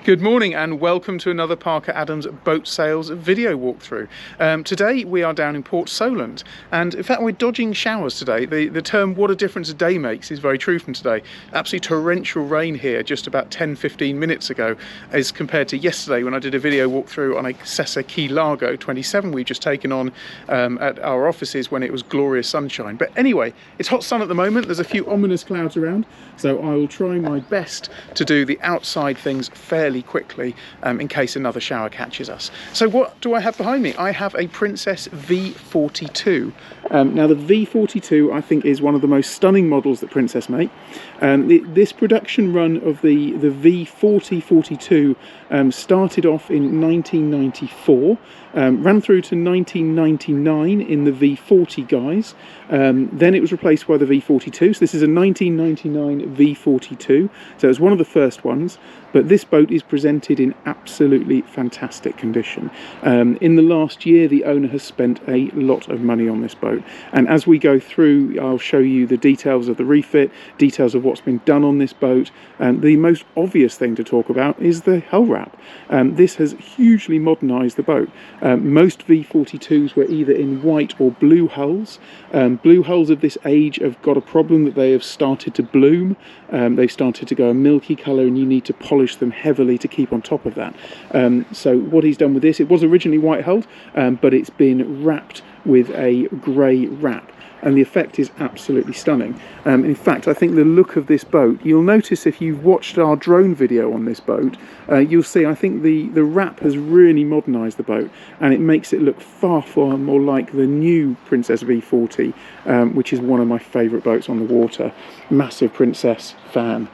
Good morning and welcome to another Parker Adams boat sales video walkthrough. Today we are down in Port Solent, and in fact we're dodging showers today. The term "what a difference a day makes" is very true from today. Absolutely torrential rain here just about 10-15 minutes ago as compared to yesterday when I did a video walkthrough on a Cessa Key Largo 27 we've just taken on at our offices when it was glorious sunshine. But anyway, it's hot sun at the moment. There's a few ominous clouds around, so I will try my best to do the outside things fairly quickly in case another shower catches us. So what do I have behind me? I have a Princess V42. Now the V42 I think is one of the most stunning models that Princess make. This production run of the V42 started off in 1994, ran through to 1999 in the V40 guise. Then it was replaced by the V42, so this is a 1999 V42, so it's one of the first ones, but this boat is presented in absolutely fantastic condition. In the last year the owner has spent a lot of money on this boat, and as we go through I'll show you the details of the refit, details of what's been done on this boat. The most obvious thing to talk about is the hull wrap. This has hugely modernised the boat. Most V42s were either in white or blue hulls. Blue hulls of this age have got a problem that they have started to bloom. They've started to go a milky colour and you need to polish them heavily to keep on top of that. So what he's done with this, it was originally white hulled, but it's been wrapped with a grey wrap, and the effect is absolutely stunning. In fact, I think the look of this boat, you'll notice if you've watched our drone video on this boat, you'll see I think the wrap has really modernised the boat, and it makes it look far more like the new Princess V40, which is one of my favourite boats on the water. Massive Princess fan.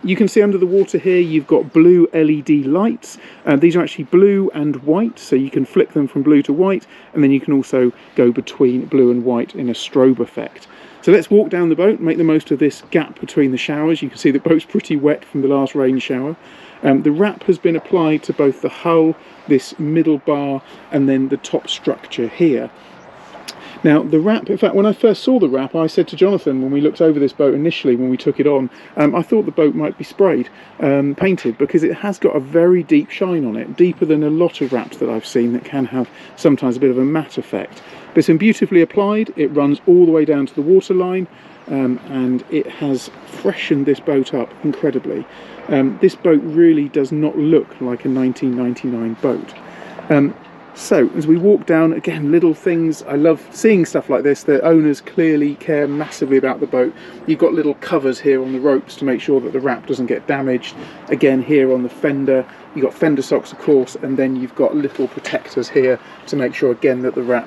You can see under the water here you've got blue LED lights. These are actually blue and white, so you can flick them from blue to white, and then you can also go between blue and white in a strobe effect. So let's walk down the boat, make the most of this gap between the showers. You can see the boat's pretty wet from the last rain shower. The wrap has been applied to both the hull, this middle bar, and then the top structure here. Now the wrap, in fact when I first saw the wrap I said to Jonathan when we looked over this boat initially when we took it on, I thought the boat might be sprayed, painted, because it has got a very deep shine on it, deeper than a lot of wraps that I've seen that can have sometimes a bit of a matte effect. But it's been beautifully applied, it runs all the way down to the waterline, and it has freshened this boat up incredibly. This boat really does not look like a 1999 boat. So as we walk down, again, little things, I love seeing stuff like this. The owners clearly care massively about the boat. You've got little covers here on the ropes to make sure that the wrap doesn't get damaged. Again, here on the fender, you've got fender socks of course, and then you've got little protectors here to make sure again that the wrap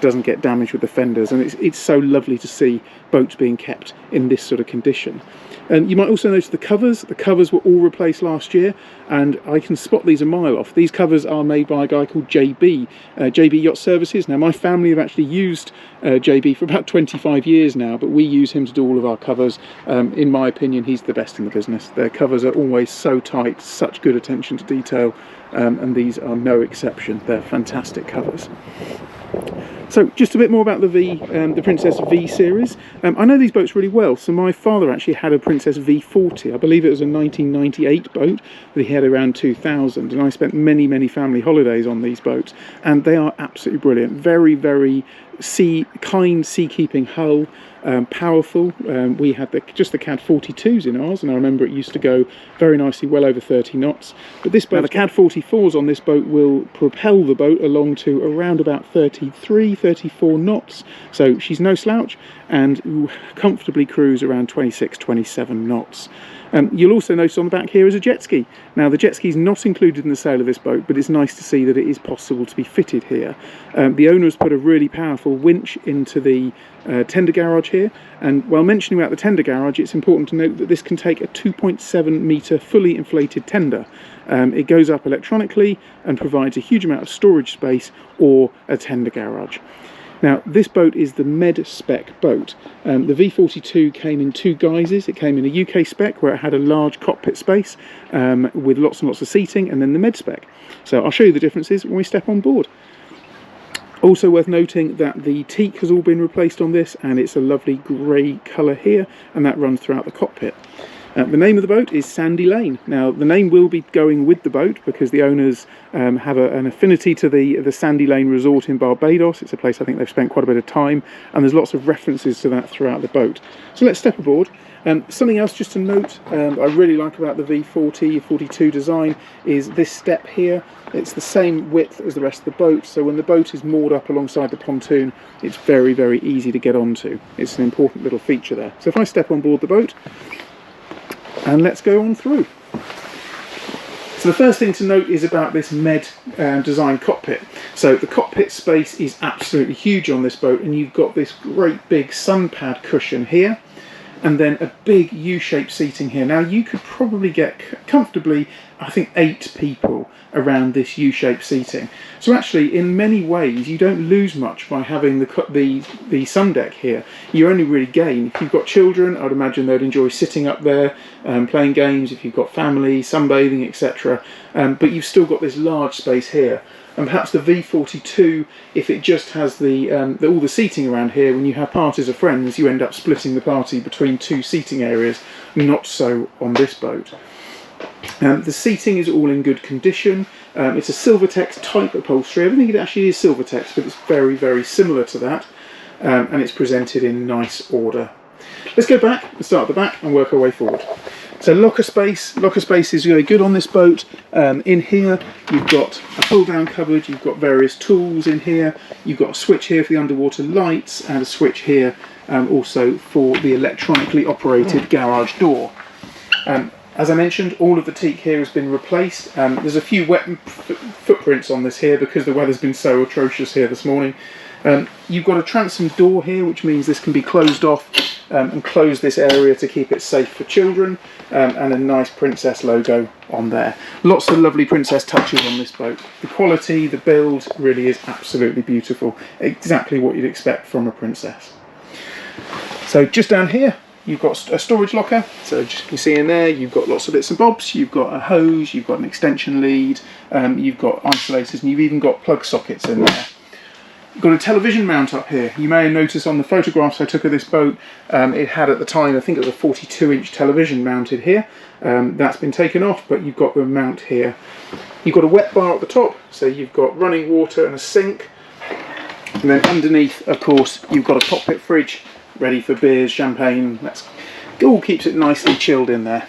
doesn't get damaged with the fenders. And it's so lovely to see boats being kept in this sort of condition. And you might also notice the covers were all replaced last year, and I can spot these a mile off. These covers are made by a guy called JB Yacht Services. Now my family have actually used JB for about 25 years now, but we use him to do all of our covers. In my opinion, he's the best in the business. Their covers are always so tight, such good attention to detail, and these are no exception. They're fantastic covers. So just a bit more about the Princess V series. I know these boats really well. So my father actually had a Princess V40. I believe it was a 1998 boat that he had around 2000, and I spent many family holidays on these boats, and they are absolutely brilliant. Very kind seakeeping hull, powerful. We had just the CAD 42s in ours, and I remember it used to go very nicely, well over 30 knots. But this boat, the CAD 44s on this boat will propel the boat along to around about 33-34 knots. So she's no slouch, and will comfortably cruise around 26-27 knots. You'll also notice on the back here is a jet ski. Now the jet ski is not included in the sale of this boat, but it's nice to see that it is possible to be fitted here. The owner has put a really powerful winch into the tender garage here, and while mentioning about the tender garage, it's important to note that this can take a 2.7 metre fully inflated tender. It goes up electronically and provides a huge amount of storage space or a tender garage. Now this boat is the Med spec boat. The V42 came in two guises. It came in a UK spec where it had a large cockpit space with lots and lots of seating, and then the Med spec. So I'll show you the differences when we step on board. Also worth noting that the teak has all been replaced on this, and it's a lovely grey colour here, and that runs throughout the cockpit. The name of the boat is Sandy Lane. Now, the name will be going with the boat because the owners have an affinity to the Sandy Lane resort in Barbados. It's a place I think they've spent quite a bit of time, and there's lots of references to that throughout the boat. So let's step aboard. Something else just to note, I really like about the V42 design is this step here. It's the same width as the rest of the boat, so when the boat is moored up alongside the pontoon, it's very, very easy to get onto. It's an important little feature there. So if I step on board the boat, and let's go on through. So the first thing to note is about this Med design cockpit. So the cockpit space is absolutely huge on this boat, and you've got this great big sun pad cushion here, and then a big U-shaped seating here. Now you could probably get comfortably, I think, 8 people around this U-shaped seating. So actually, in many ways, you don't lose much by having the sun deck here. You only really gain. If you've got children, I'd imagine they'd enjoy sitting up there, playing games. If you've got family, sunbathing, etc. But you've still got this large space here. And perhaps the V42, if it just has all the seating around here, when you have parties of friends, you end up splitting the party between 2 seating areas. Not so on this boat. The seating is all in good condition. It's a Silvertex type upholstery. I don't think it actually is Silvertex, but it's very, very similar to that. And it's presented in nice order. Let's go back and start at the back and work our way forward. So locker space is really good on this boat. In here you've got a pull down cupboard, you've got various tools in here, you've got a switch here for the underwater lights and a switch here also for the electronically operated garage door. As I mentioned, all of the teak here has been replaced. There's a few wet footprints on this here because the weather's been so atrocious here this morning. You've got a transom door here, which means this can be closed off and close this area to keep it safe for children, and a nice princess logo on there. Lots of lovely princess touches on this boat. The quality, the build really is absolutely beautiful. Exactly what you'd expect from a princess. So just down here, you've got a storage locker. So just you can see in there, you've got lots of bits and bobs. You've got a hose, you've got an extension lead, you've got isolators, and you've even got plug sockets in there. You've got a television mount up here. You may have noticed on the photographs I took of this boat, it had at the time, I think it was a 42-inch television mounted here. That's been taken off, but you've got the mount here. You've got a wet bar at the top, so you've got running water and a sink. And then underneath, of course, you've got a cockpit fridge ready for beers, champagne. It all keeps it nicely chilled in there.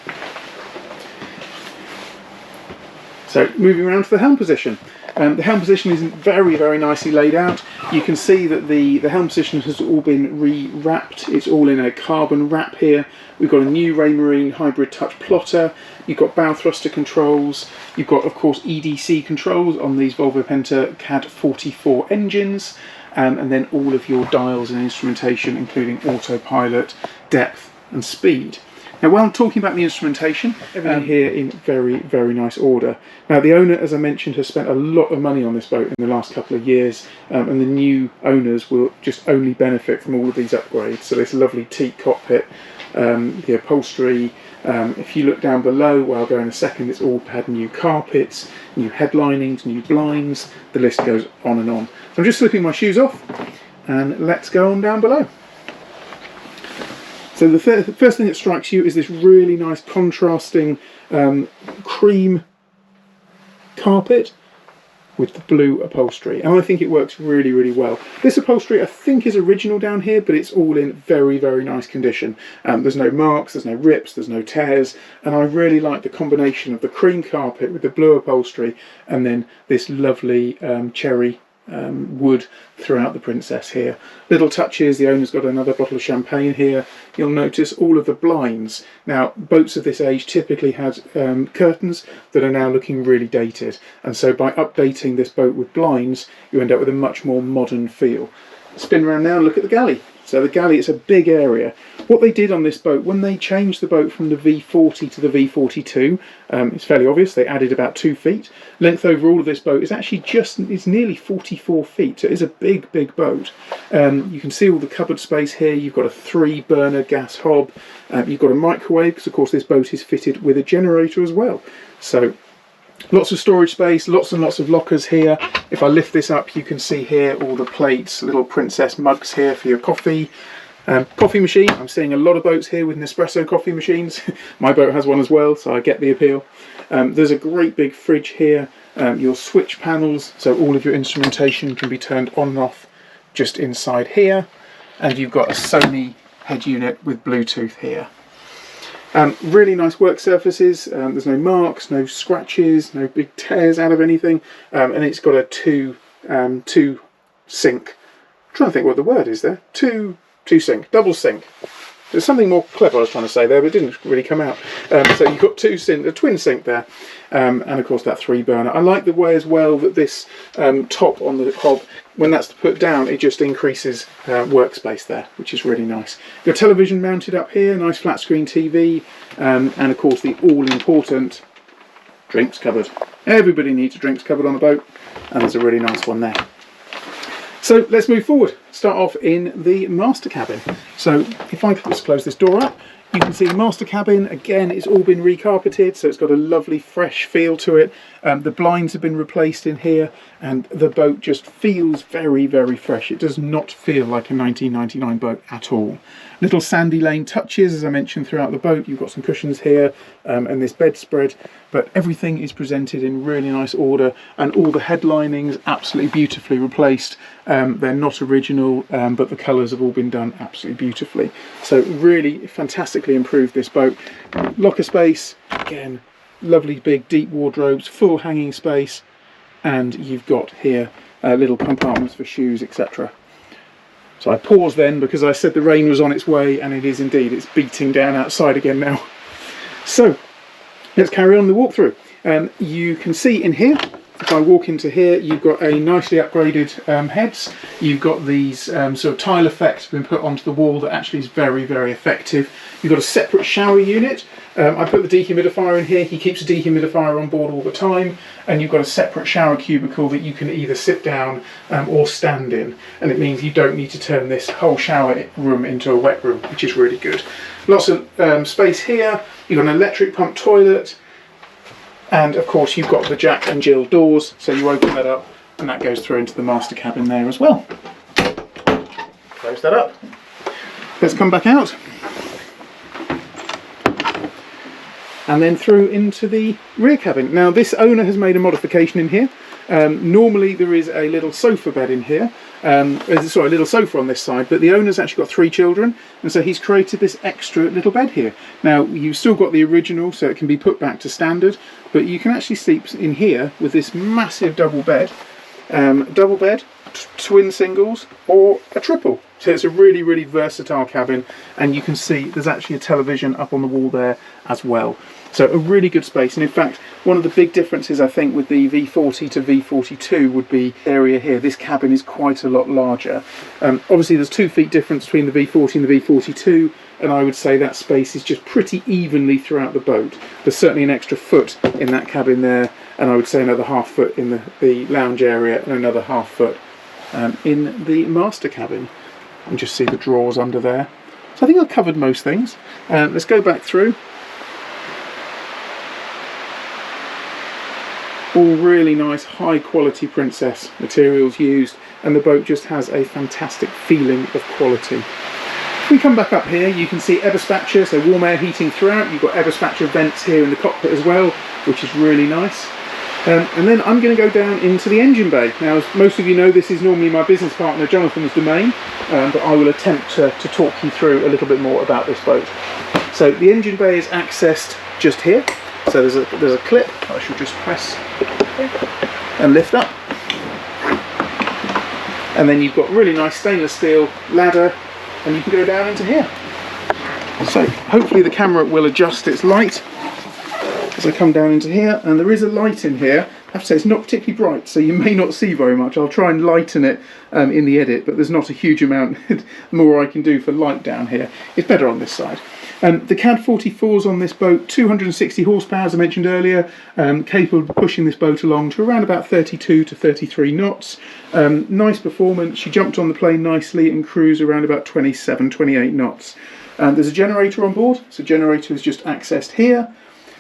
So moving around to the helm position. The helm position is very, very nicely laid out. You can see that the helm position has all been re-wrapped. It's all in a carbon wrap here. We've got a new Raymarine hybrid touch plotter. You've got bow thruster controls. You've got, of course, EDC controls on these Volvo Penta CAD 44 engines. And then all of your dials and instrumentation, including autopilot, depth and speed. Now, while I'm talking about the instrumentation, everything here in very, very nice order. Now, the owner, as I mentioned, has spent a lot of money on this boat in the last couple of years, and the new owners will just only benefit from all of these upgrades. So this lovely teak cockpit, the upholstery. If you look down below, where I'll go in a second, it's all had new carpets, new headlinings, new blinds. The list goes on and on. So I'm just slipping my shoes off, and let's go on down below. So the first thing that strikes you is this really nice contrasting cream carpet with the blue upholstery, and I think it works really, really well. This upholstery I think is original down here, but it's all in very, very nice condition. There's no marks, there's no rips, there's no tears, and I really like the combination of the cream carpet with the blue upholstery and then this lovely cherry wood throughout the Princess here. Little touches, the owner's got another bottle of champagne here. You'll notice all of the blinds. Now, boats of this age typically had curtains that are now looking really dated, and so by updating this boat with blinds, you end up with a much more modern feel. Spin around now and look at the galley. So the galley, it's a big area. What they did on this boat, when they changed the boat from the V40 to the V42, it's fairly obvious, they added about 2 feet. Length overall of this boat is actually it's nearly 44 feet, so it is a big, big boat. You can see all the cupboard space here. You've got a 3-burner gas hob. You've got a microwave, because of course this boat is fitted with a generator as well. So lots of storage space, lots and lots of lockers here. If I lift this up, you can see here all the plates, little princess mugs here for your coffee. Coffee machine, I'm seeing a lot of boats here with Nespresso coffee machines. My boat has one as well, so I get the appeal. There's a great big fridge here. Your switch panels, so all of your instrumentation can be turned on and off just inside here. And you've got a Sony head unit with Bluetooth here. Really nice work surfaces. There's no marks, no scratches, no big tears out of anything. And it's got a two sink. I'm trying to think what the word is there. Two sink, double sink. There's something more clever I was trying to say there, but it didn't really come out. So you've got a twin sink there, and of course that 3 burner. I like the way as well that this top on the hob, when that's put down, it just increases workspace there, which is really nice. Your television mounted up here, nice flat screen TV, and of course the all-important drinks cupboard. Everybody needs a drinks cupboard on a boat, and there's a really nice one there. So let's move forward. Start off in the master cabin. So if I just close this door up, you can see the master cabin. Again, it's all been recarpeted, so it's got a lovely fresh feel to it. The blinds have been replaced in here, and the boat just feels very, very fresh. It does not feel like a 1999 boat at all. Little sandy lane touches, as I mentioned, throughout the boat. You've got some cushions here and this bedspread, but everything is presented in really nice order, and all the headlinings absolutely beautifully replaced. They're not original, but the colours have all been done absolutely beautifully. So really fantastically improved this boat. Locker space, again, lovely big deep wardrobes, full hanging space, and you've got here little compartments for shoes, etc. So I paused then because I said the rain was on its way, and it is indeed. It's beating down outside again now. So let's carry on the walkthrough. You can see in here, if I walk into here, you've got a nicely upgraded heads. You've got these sort of tile effects been put onto the wall that actually is very, very effective. You've got a separate shower unit. I put the dehumidifier in here. He keeps a dehumidifier on board all the time. And you've got a separate shower cubicle that you can either sit down or stand in. And it means you don't need to turn this whole shower room into a wet room, which is really good. Lots of space here. You've got an electric pump toilet. And of course you've got the Jack and Jill doors, so you open that up and that goes through into the master cabin there as well. Close that up. Let's come back out. And then through into the rear cabin. Now this owner has made a modification in here. Normally there is a little sofa bed in here. Sorry, a little sofa on this side, but the owner's actually got 3 children, and so he's created this extra little bed here. Now you've still got the original, so it can be put back to standard, but you can actually sleep in here with this massive double bed, twin singles, or a triple. So it's a really, really versatile cabin, and you can see there's actually a television up on the wall there as well. So a really good space, and in fact one of the big differences I think with the V40 to V42 would be area here. This cabin is quite a lot larger. Obviously there's 2 feet difference between the V40 and the V42, and I would say that space is just pretty evenly throughout the boat. There's certainly an extra foot in that cabin there, and I would say another ½ foot in the lounge area, and another ½ foot in the master cabin. And just see the drawers under there. So I think I've covered most things. Let's go back through. All really nice high quality Princess materials used, and the boat just has a fantastic feeling of quality. If we come back up here, you can see Eberspacher, so warm air heating throughout. You've got Eberspacher vents here in the cockpit as well, which is really nice. And then I'm going to go down into the engine bay. Now, as most of you know, this is normally my business partner Jonathan's domain, but I will attempt to talk you through a little bit more about this boat. So the engine bay is accessed just here. So there's a clip I should just press and lift up, and then you've got really nice stainless steel ladder, and you can go down into here. So hopefully the camera will adjust its light as I come down into here, and there is a light in here. I have to say it's not particularly bright, so you may not see very much. I'll try and lighten it in the edit, but there's not a huge amount more I can do for light down here. It's better on this side. The CAD 44s on this boat, 260 horsepower as I mentioned earlier, capable of pushing this boat along to around about 32 to 33 knots. Nice performance. She jumped on the plane nicely and cruised around about 27, 28 knots. There's a generator on board, so generator is just accessed here.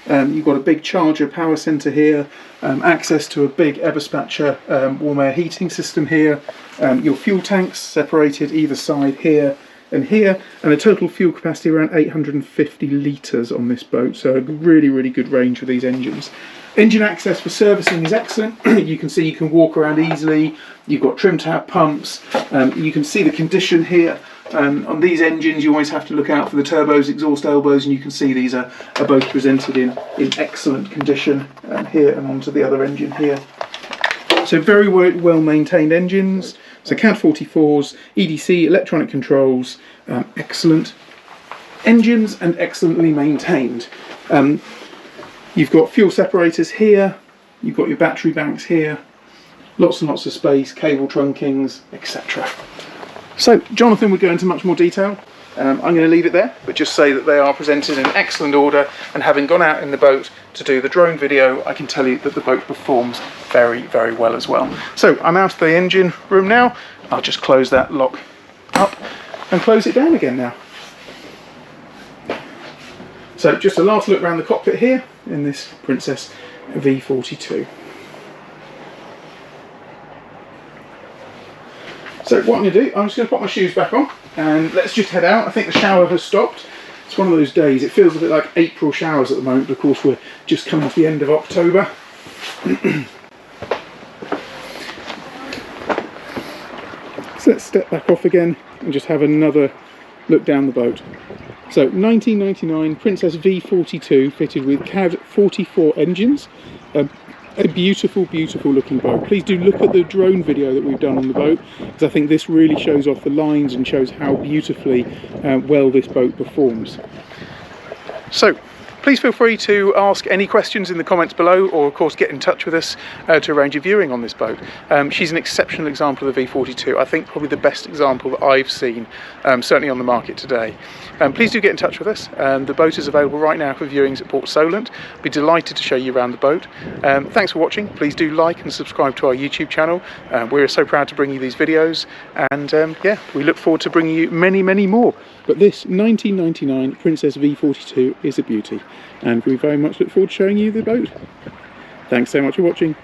You've got a big charger power centre here, access to a big Eberspacher warm air heating system here, your fuel tanks separated either side here. and here, and a total fuel capacity around 850 litres on this boat, so a really, really good range with these engines. Engine access for servicing is excellent. You can see you can walk around easily. You've got trim tab pumps. You can see the condition here. On these engines you always have to look out for the turbos, exhaust elbows, and you can see these are both presented in excellent condition here and onto the other engine here. So very well maintained engines. So CAD 44s, EDC, electronic controls, excellent engines and excellently maintained. You've got fuel separators here, you've got your battery banks here, lots and lots of space, cable trunkings, etc. So Jonathan would go into much more detail. I'm going to leave it there, but just say that they are presented in excellent order, and having gone out in the boat to do the drone video, I can tell you that the boat performs very, very well as well. So I'm out of the engine room now. I'll just close that lock up and close it down again now. So just a last look around the cockpit here in this Princess V42. So what I'm going to do, I'm just going to put my shoes back on and let's just head out. I think the shower has stopped. It's one of those days, it feels a bit like April showers at the moment, but of course we're just coming off the end of October. So let's step back off again and just have another look down the boat. So 1999 Princess V42 fitted with CAD 44 engines. A beautiful, beautiful looking boat. Please do look at the drone video that we've done on the boat, because I think this really shows off the lines and shows how beautifully well this boat performs. So please feel free to ask any questions in the comments below, or of course get in touch with us to arrange a viewing on this boat. She's an exceptional example of the V42. I think probably the best example that I've seen, certainly on the market today. Please do get in touch with us. The boat is available right now for viewings at Port Solent. Be delighted to show you around the boat. Thanks for watching. Please do like and subscribe to our YouTube channel. We're so proud to bring you these videos, and yeah, we look forward to bringing you many, many more. But this 1999 Princess V42 is a beauty, and we very much look forward to showing you the boat. Thanks so much for watching.